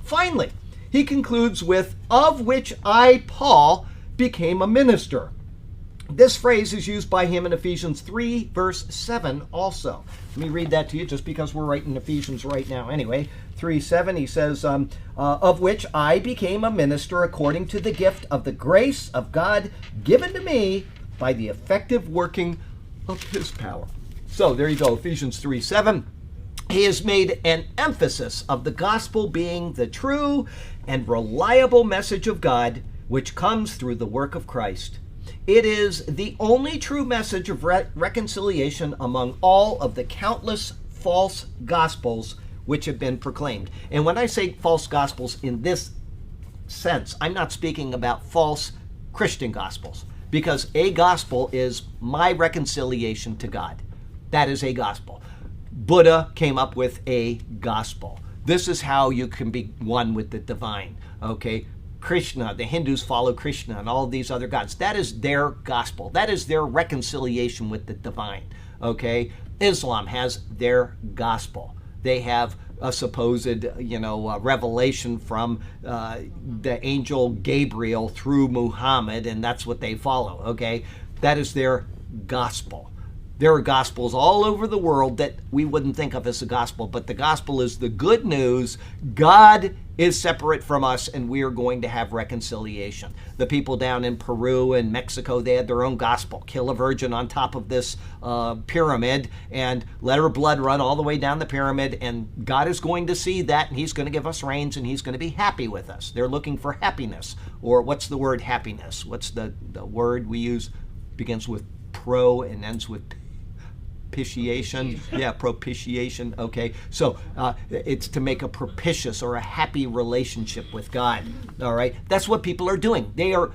finally, he concludes with, of which I, Paul, became a minister. This phrase is used by him in Ephesians 3, verse 7 also. Let me read that to you just because we're writing Ephesians right now. Anyway, 3:7, he says, of which I became a minister according to the gift of the grace of God given to me by the effective working of his power. So there you go, Ephesians 3:7. He has made an emphasis of the gospel being the true and reliable message of God, which comes through the work of Christ. It is the only true message of reconciliation among all of the countless false gospels which have been proclaimed. And when I say false gospels in this sense, I'm not speaking about false Christian gospels, because a gospel is my reconciliation to God. That is a gospel. Buddha came up with a gospel. This is how you can be one with the divine, okay? Krishna, the Hindus follow Krishna and all these other gods. That is their gospel. That is their reconciliation with the divine, okay? Islam has their gospel. They have a supposed, revelation from the angel Gabriel through Muhammad, and that's what they follow, okay? That is their gospel. There are gospels all over the world that we wouldn't think of as a gospel, but the gospel is the good news. God is separate from us, and we are going to have reconciliation. The people down in Peru and Mexico, they had their own gospel. Kill a virgin on top of this pyramid and let her blood run all the way down the pyramid, and God is going to see that, and he's going to give us rains, and he's going to be happy with us. They're looking for happiness. Or what's the word happiness? What's the word we use? Begins with pro and ends with propitiation. Yeah, propitiation. Okay, so it's to make a propitious or a happy relationship with God. All right, that's what people are doing. They are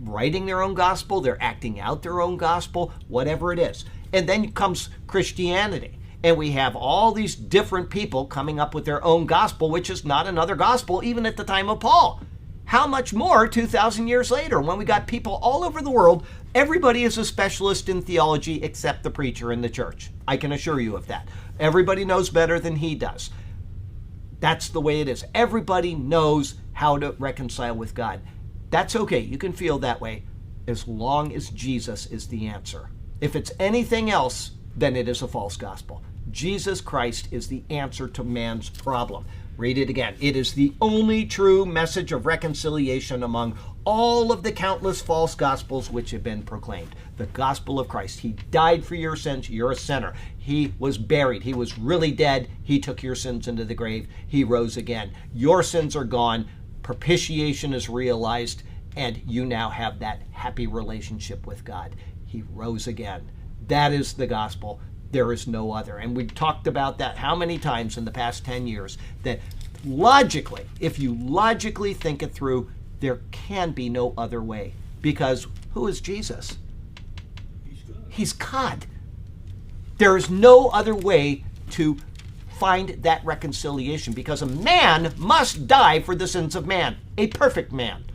writing their own gospel. They're acting out their own gospel, whatever it is. And then comes Christianity, and we have all these different people coming up with their own gospel, which is not another gospel, even at the time of Paul. How much more 2,000 years later, when we got people all over the world? Everybody is a specialist in theology except the preacher in the church. I can assure you of that. Everybody knows better than he does. That's the way it is. Everybody knows how to reconcile with God. That's okay. You can feel that way as long as Jesus is the answer. If it's anything else, then it is a false gospel. Jesus Christ is the answer to man's problem. Read it again. It is the only true message of reconciliation among all of the countless false gospels which have been proclaimed. The gospel of Christ. He died for your sins. You're a sinner. He was buried. He was really dead. He took your sins into the grave. He rose again. Your sins are gone. Propitiation is realized, and you now have that happy relationship with God. He rose again. That is the gospel. There is no other. And we've talked about that how many times in the past 10 years, that logically, if you logically think it through, there can be no other way. Because who is Jesus? He's God. There is no other way to find that reconciliation, because a man must die for the sins of man. A perfect man.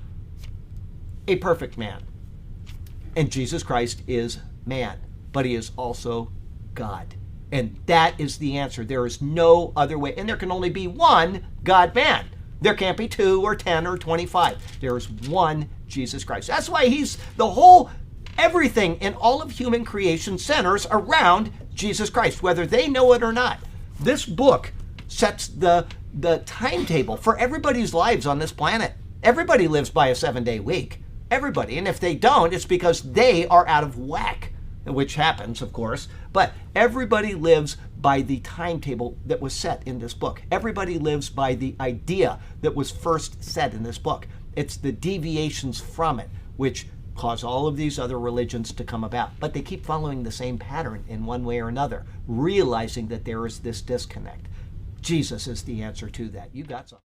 A perfect man. And Jesus Christ is man, but he is also God. And that is the answer. There is no other way. And there can only be one God-man. There can't be 2 or 10 or 25. There is one Jesus Christ. That's why he's the whole, everything in all of human creation centers around Jesus Christ, whether they know it or not. This book sets the timetable for everybody's lives on this planet. Everybody lives by a 7-day week. Everybody. And if they don't, it's because they are out of whack, which happens, of course. But everybody lives by the timetable that was set in this book. Everybody lives by the idea that was first set in this book. It's the deviations from it which cause all of these other religions to come about. But they keep following the same pattern in one way or another, realizing that there is this disconnect. Jesus is the answer to that. You got something.